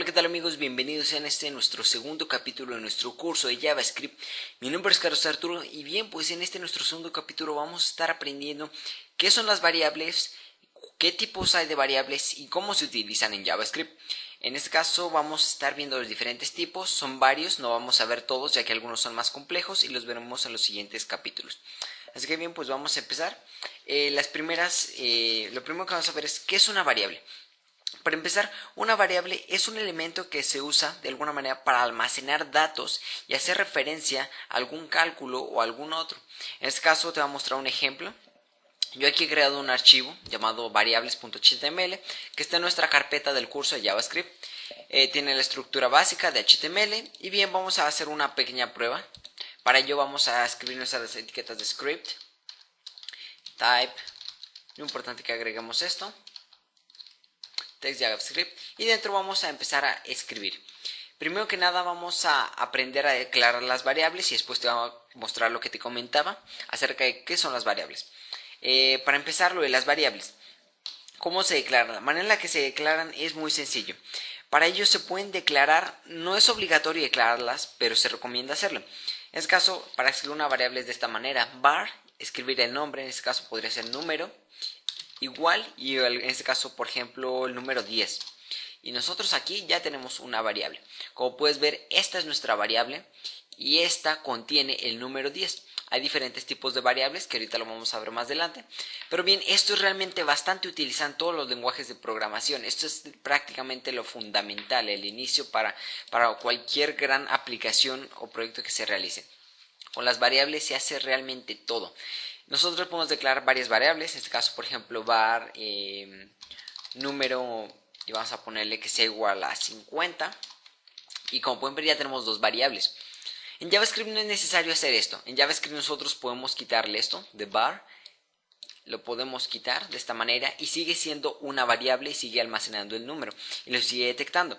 Hola, ¿qué tal amigos? Bienvenidos en nuestro segundo capítulo de nuestro curso de JavaScript. Mi nombre es Carlos Arturo y bien, pues en nuestro segundo capítulo vamos a estar aprendiendo qué son las variables, qué tipos hay de variables y cómo se utilizan en JavaScript. En este caso vamos a estar viendo los diferentes tipos, son varios, no vamos a ver todos ya que algunos son más complejos y los veremos en los siguientes capítulos. Así que bien, pues vamos a empezar. Lo primero que vamos a ver es qué es una variable. Para empezar, una variable es un elemento que se usa de alguna manera para almacenar datos y hacer referencia a algún cálculo o algún otro. En este caso te voy a mostrar un ejemplo. Yo aquí he creado un archivo llamado variables.html que está en nuestra carpeta del curso de JavaScript. Tiene la estructura básica de HTML y bien, vamos a hacer una pequeña prueba. Para ello vamos a escribir nuestras etiquetas de script, type, lo importante que agreguemos esto, text JavaScript, y dentro vamos a empezar a escribir. Primero que nada vamos a aprender a declarar las variables y después te voy a mostrar lo que te comentaba acerca de qué son las variables. Para empezar, lo de las variables, ¿cómo se declaran? La manera en la que se declaran es muy sencillo. Para ello se pueden declarar, no es obligatorio declararlas, pero se recomienda hacerlo. En este caso, para escribir una variable es de esta manera: var, escribir el nombre, en este caso podría ser número, igual, y en este caso por ejemplo el número 10, y nosotros aquí ya tenemos una variable. Como puedes ver, esta es nuestra variable y esta contiene el número 10. Hay diferentes tipos de variables que ahorita lo vamos a ver más adelante, pero bien, esto es realmente bastante utilizado en todos los lenguajes de programación. Esto es prácticamente lo fundamental, el inicio para cualquier gran aplicación o proyecto que se realice. Con las variables se hace realmente todo. Nosotros podemos declarar varias variables, en este caso por ejemplo var número, y vamos a ponerle que sea igual a 50, y como pueden ver ya tenemos dos variables. En JavaScript no es necesario hacer esto. En JavaScript nosotros podemos quitarle esto de var, lo podemos quitar de esta manera y sigue siendo una variable y sigue almacenando el número y lo sigue detectando.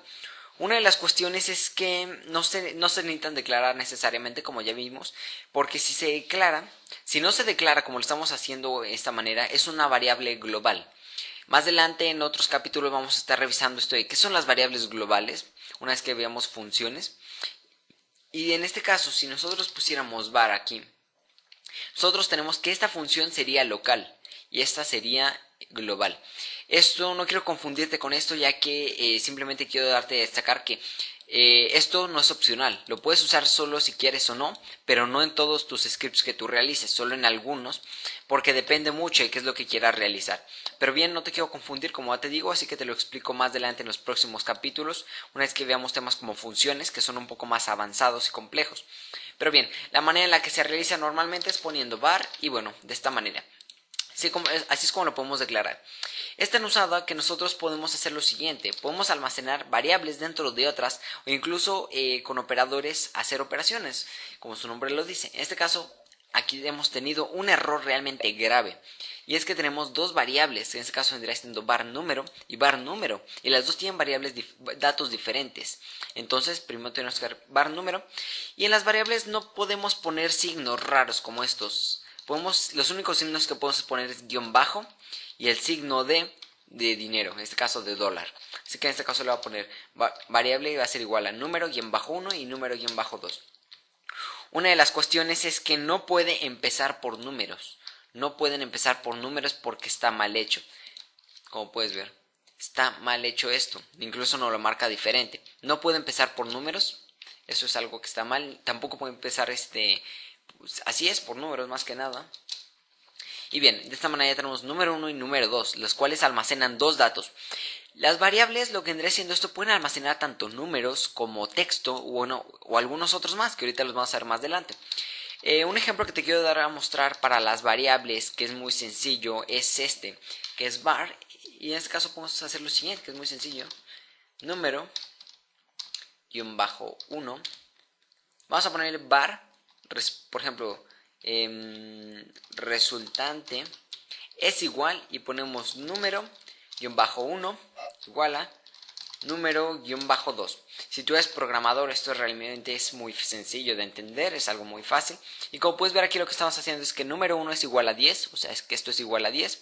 Una de las cuestiones es que no se necesitan declarar necesariamente, como ya vimos, porque si no se declara como lo estamos haciendo de esta manera, es una variable global. Más adelante en otros capítulos vamos a estar revisando esto de qué son las variables globales, una vez que veamos funciones. Y en este caso, si nosotros pusiéramos var aquí, nosotros tenemos que esta función sería local y esta sería global. Esto no quiero confundirte con esto, ya que simplemente quiero darte a destacar que esto no es opcional. Lo puedes usar solo si quieres o no, pero no en todos tus scripts que tú realices, solo en algunos, porque depende mucho de qué es lo que quieras realizar. Pero bien, no te quiero confundir, como ya te digo, así que te lo explico más adelante en los próximos capítulos, una vez que veamos temas como funciones, que son un poco más avanzados y complejos. Pero bien, la manera en la que se realiza normalmente es poniendo var y bueno, de esta manera. Así es como lo podemos declarar. Es tan usada que nosotros podemos hacer lo siguiente: podemos almacenar variables dentro de otras o incluso con operadores hacer operaciones, como su nombre lo dice. En este caso, aquí hemos tenido un error realmente grave, y es que tenemos dos variables. En este caso vendría siendo var número y var número, y las dos tienen datos diferentes. Entonces primero tenemos que dar var número, y en las variables no podemos poner signos raros como estos. Los únicos signos que podemos poner es guión bajo y el signo de dinero, en este caso de dólar. Así que en este caso le voy a poner variable y va a ser igual a número guión bajo 1 y número guión bajo 2. Una de las cuestiones es que no puede empezar por números. No pueden empezar por números porque está mal hecho. Como puedes ver, está mal hecho esto. Incluso nos lo marca diferente. No puede empezar por números. Eso es algo que está mal. Tampoco puede empezar pues así es, por números más que nada. Y bien, de esta manera ya tenemos número 1 y número 2, los cuales almacenan dos datos. Las variables, lo que vendría siendo esto, pueden almacenar tanto números como texto o algunos otros más, que ahorita los vamos a ver más adelante. Un ejemplo que te quiero dar a mostrar para las variables, que es muy sencillo, es que es var. Y en este caso podemos hacer lo siguiente, que es muy sencillo. Número, guión bajo 1. Vamos a poner var, por ejemplo, resultante es igual, y ponemos número guión bajo 1 igual a número guión bajo 2. Si tú eres programador, esto realmente es muy sencillo de entender, es algo muy fácil. Y como puedes ver aquí, lo que estamos haciendo es que número 1 es igual a 10, o sea, es que esto es igual a 10.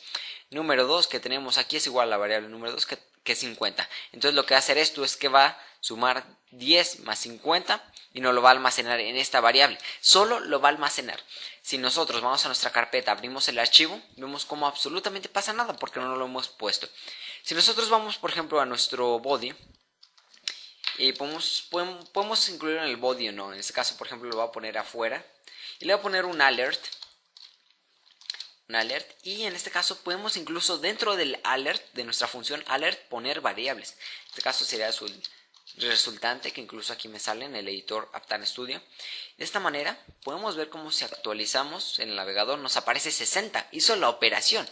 Número 2 que tenemos aquí es igual a la variable número 2 que que es 50. Entonces lo que va a hacer esto es que va a sumar 10 más 50 y no lo va a almacenar en esta variable. Solo lo va a almacenar. Si nosotros vamos a nuestra carpeta, abrimos el archivo, vemos como absolutamente pasa nada porque no lo hemos puesto. Si nosotros vamos, por ejemplo, a nuestro body, y podemos incluirlo en el body o no. En este caso, por ejemplo, lo voy a poner afuera y le voy a poner un alert. Y en este caso podemos incluso dentro del alert, de nuestra función alert, poner variables. En este caso sería su resultante, que incluso aquí me sale en el editor Aptan Studio. De esta manera podemos ver cómo si actualizamos en el navegador nos aparece 60, hizo la operación.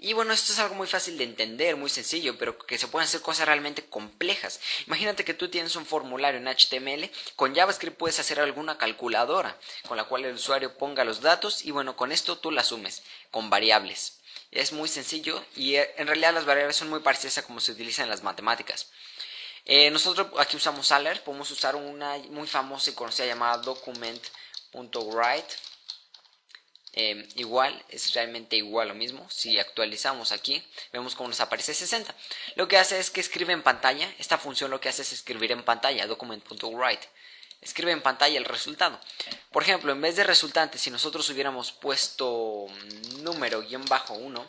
Y bueno, esto es algo muy fácil de entender, muy sencillo, pero que se pueden hacer cosas realmente complejas. Imagínate que tú tienes un formulario en HTML, con JavaScript puedes hacer alguna calculadora con la cual el usuario ponga los datos y bueno, con esto tú la asumes con variables. Es muy sencillo y en realidad las variables son muy parecidas a como se utilizan en las matemáticas. Nosotros aquí usamos alert, podemos usar una muy famosa y conocida llamada document.write. Igual, es realmente igual lo mismo. Si actualizamos aquí, vemos cómo nos aparece 60. Lo que hace es que escribe en pantalla. Esta función lo que hace es escribir en pantalla, document.write. Escribe en pantalla el resultado. Por ejemplo, en vez de resultante, si nosotros hubiéramos puesto número-1,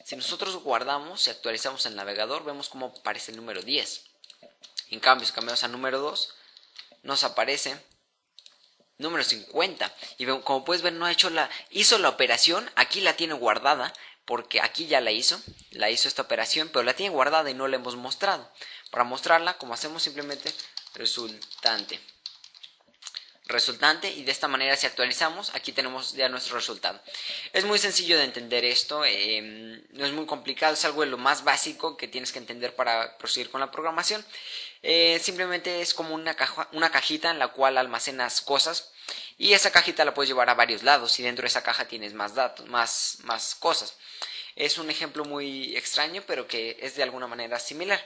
si nosotros guardamos y actualizamos el navegador, vemos cómo aparece el número 10. En cambio, si cambiamos a número 2, nos aparece número 50. Y como puedes ver, hizo la operación, aquí la tiene guardada, porque aquí ya la hizo esta operación, pero la tiene guardada y no la hemos mostrado. Para mostrarla, como hacemos, simplemente resultante, y de esta manera si actualizamos, aquí tenemos ya nuestro resultado. Es muy sencillo de entender esto, no es muy complicado, es algo de lo más básico que tienes que entender para proseguir con la programación. Simplemente es como una cajita en la cual almacenas cosas y esa cajita la puedes llevar a varios lados y dentro de esa caja tienes más datos, más cosas. Es un ejemplo muy extraño, pero que es de alguna manera similar.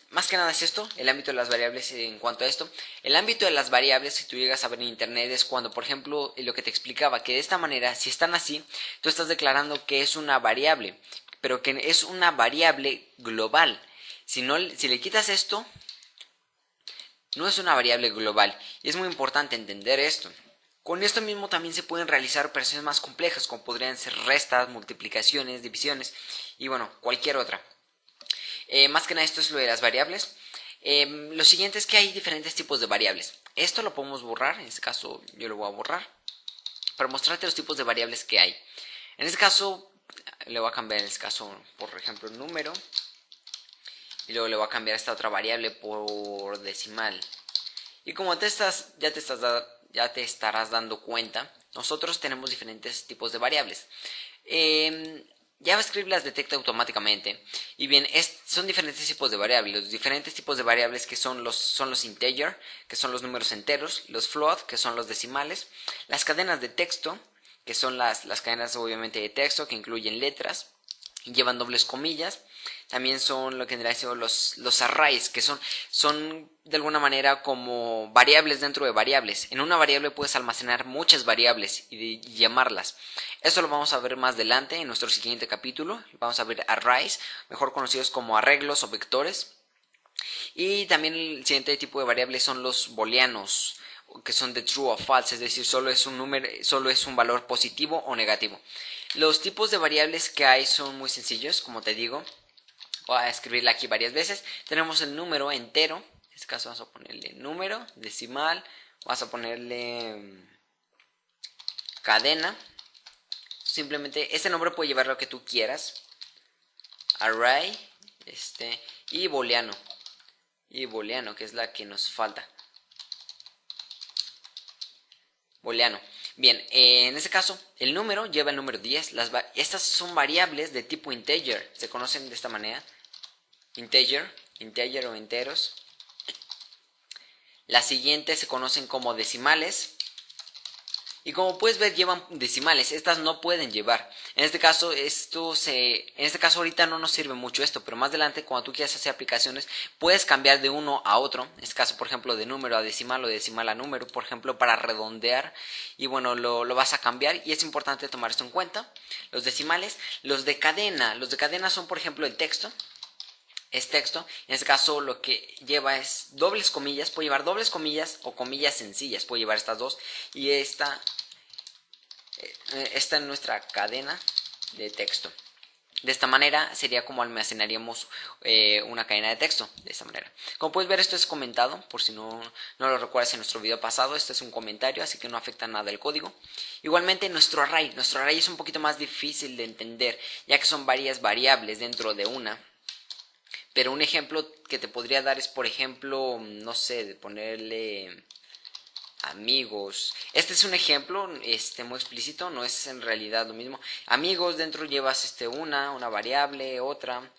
Más que nada es esto, el ámbito de las variables. En cuanto a esto, el ámbito de las variables, si tú llegas a ver en internet, es cuando, por ejemplo, lo que te explicaba, que de esta manera, si están así, tú estás declarando que es una variable, pero que es una variable global. Si le quitas esto, no es una variable global, y es muy importante entender esto. Con esto mismo también se pueden realizar operaciones más complejas, como podrían ser restas, multiplicaciones, divisiones, y bueno, cualquier otra. Más que nada esto es lo de las variables. Lo siguiente es que hay diferentes tipos de variables. Esto lo podemos borrar, en este caso yo lo voy a borrar, para mostrarte los tipos de variables que hay. En este caso le voy a cambiar, en este caso, por ejemplo, el número, y luego le voy a cambiar esta otra variable por decimal. Y como ya te estarás dando cuenta, nosotros tenemos diferentes tipos de variables. JavaScript las detecta automáticamente. Y bien, son diferentes tipos de variables. Los diferentes tipos de variables que son los integer, que son los números enteros, los float, que son los decimales, las cadenas de texto, que son las cadenas obviamente de texto, que incluyen letras, y llevan dobles comillas. También son lo que vendría siendo los arrays, que son de alguna manera como variables dentro de variables. En una variable puedes almacenar muchas variables y llamarlas. Esto lo vamos a ver más adelante en nuestro siguiente capítulo. Vamos a ver arrays, mejor conocidos como arreglos o vectores. Y también el siguiente tipo de variables son los booleanos, que son de true o false, es decir, solo es un valor positivo o negativo. Los tipos de variables que hay son muy sencillos, como te digo. Voy a escribirla aquí varias veces. Tenemos el número entero. En este caso vamos a ponerle número, decimal. Vamos a ponerle cadena. Simplemente este nombre puede llevar lo que tú quieras. Array. Y booleano. Que es la que nos falta. Booleano. Bien, en este caso, el número lleva el número 10. Estas son variables de tipo integer. Se conocen de esta manera. Integer o enteros. Las siguientes se conocen como decimales. Y como puedes ver, llevan decimales. Estas no pueden llevar. En este caso ahorita no nos sirve mucho esto, pero más adelante cuando tú quieras hacer aplicaciones puedes cambiar de uno a otro. En este caso, por ejemplo, de número a decimal o de decimal a número, por ejemplo, para redondear. Y bueno, lo vas a cambiar y es importante tomar esto en cuenta. Los decimales, los de cadena son, por ejemplo, el texto. Es texto, en este caso lo que lleva es dobles comillas, puede llevar dobles comillas o comillas sencillas, puede llevar estas dos, y esta es nuestra cadena de texto. De esta manera sería como almacenaríamos una cadena de texto, de esta manera. Como puedes ver, esto es comentado, por si no lo recuerdas en nuestro video pasado, este es un comentario, así que no afecta nada el código. Igualmente nuestro array es un poquito más difícil de entender, ya que son varias variables dentro de una. Pero un ejemplo que te podría dar es, por ejemplo, no sé, de ponerle amigos. Este es un ejemplo muy explícito, no es en realidad lo mismo. Amigos, dentro llevas una variable, otra.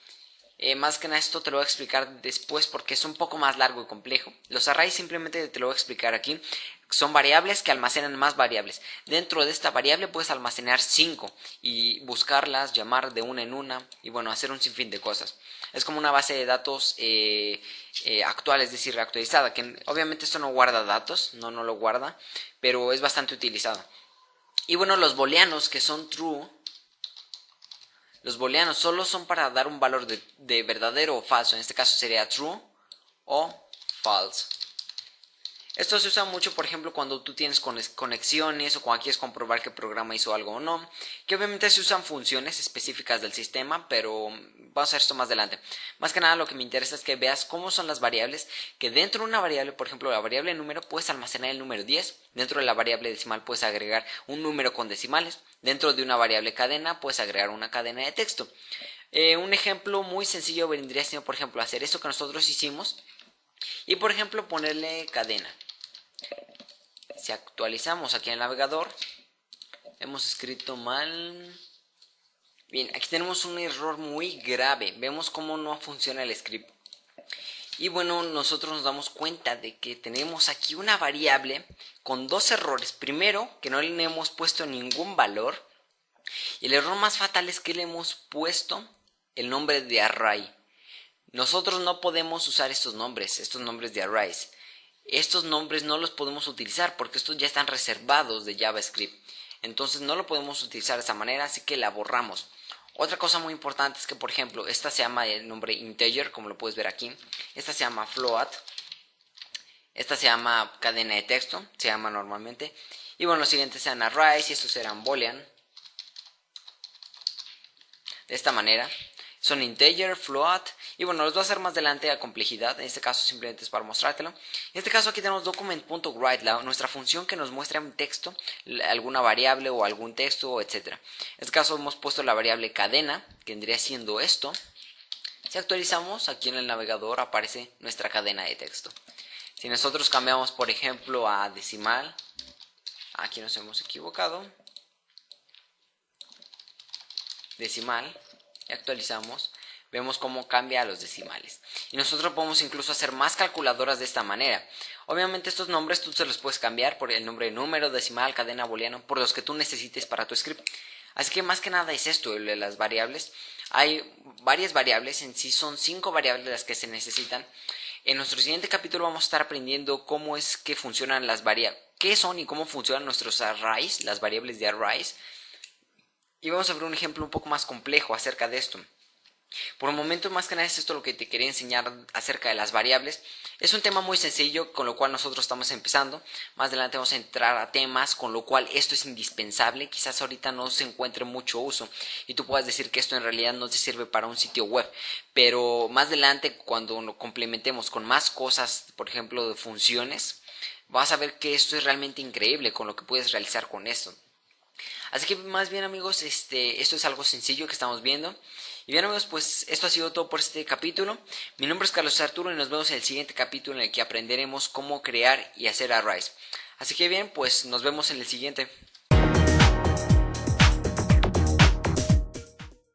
Más que nada esto te lo voy a explicar después porque es un poco más largo y complejo. Los arrays simplemente te lo voy a explicar aquí. Son variables que almacenan más variables. Dentro de esta variable puedes almacenar 5 y buscarlas, llamar de una en una y bueno, hacer un sinfín de cosas. Es como una base de datos actual, es decir, reactualizada, que obviamente esto no guarda datos, no lo guarda, pero es bastante utilizado. Y bueno, los booleanos, que son true. Los booleanos solo son para dar un valor de verdadero o falso. En este caso sería true o false. Esto se usa mucho, por ejemplo, cuando tú tienes conexiones o cuando quieres comprobar que el programa hizo algo o no. Que obviamente se usan funciones específicas del sistema, pero vamos a ver esto más adelante. Más que nada lo que me interesa es que veas cómo son las variables. Que dentro de una variable, por ejemplo, la variable número, puedes almacenar el número 10. Dentro de la variable decimal puedes agregar un número con decimales. Dentro de una variable cadena puedes agregar una cadena de texto. Un ejemplo muy sencillo vendría siendo, por ejemplo, hacer esto que nosotros hicimos. Y por ejemplo ponerle cadena. Si actualizamos aquí en el navegador, hemos escrito mal. Bien, aquí tenemos un error muy grave. Vemos cómo no funciona el script. Y bueno, nosotros nos damos cuenta de que tenemos aquí una variable con dos errores. Primero, que no le hemos puesto ningún valor. Y el error más fatal es que le hemos puesto el nombre de array. Nosotros no podemos usar estos nombres de arrays. Estos nombres no los podemos utilizar porque estos ya están reservados de JavaScript. Entonces no lo podemos utilizar de esa manera, así que la borramos. Otra cosa muy importante es que, por ejemplo, esta se llama el nombre integer, como lo puedes ver aquí. Esta se llama float. Esta se llama cadena de texto, se llama normalmente. Y bueno, los siguientes serán arrays y estos serán boolean. De esta manera. Son integer, float, y bueno, los voy a hacer más adelante a complejidad. En este caso simplemente es para mostrártelo. En este caso aquí tenemos document.write, nuestra función que nos muestra un texto, alguna variable o algún texto, etc. En este caso hemos puesto la variable cadena, que vendría siendo esto. Si actualizamos, aquí en el navegador aparece nuestra cadena de texto. Si nosotros cambiamos, por ejemplo, a decimal, aquí nos hemos equivocado. Decimal. Y actualizamos, vemos cómo cambia a los decimales. Y nosotros podemos incluso hacer más calculadoras de esta manera. Obviamente estos nombres tú se los puedes cambiar por el nombre de número, decimal, cadena, booleano, por los que tú necesites para tu script. Así que más que nada es esto, de las variables. Hay varias variables, en sí son 5 variables las que se necesitan. En nuestro siguiente capítulo vamos a estar aprendiendo cómo es que funcionan las variables, qué son y cómo funcionan nuestros arrays, las variables de arrays. Y vamos a ver un ejemplo un poco más complejo acerca de esto. Por el momento, más que nada es esto lo que te quería enseñar acerca de las variables. Es un tema muy sencillo, con lo cual nosotros estamos empezando. Más adelante vamos a entrar a temas, con lo cual esto es indispensable. Quizás ahorita no se encuentre mucho uso y tú puedas decir que esto en realidad no te sirve para un sitio web. Pero más adelante, cuando lo complementemos con más cosas, por ejemplo, de funciones, vas a ver que esto es realmente increíble con lo que puedes realizar con esto. Así que más bien, amigos, esto es algo sencillo que estamos viendo. Y bien, amigos, pues esto ha sido todo por este capítulo. Mi nombre es Carlos Arturo y nos vemos en el siguiente capítulo en el que aprenderemos cómo crear y hacer arrays. Así que bien, pues nos vemos en el siguiente.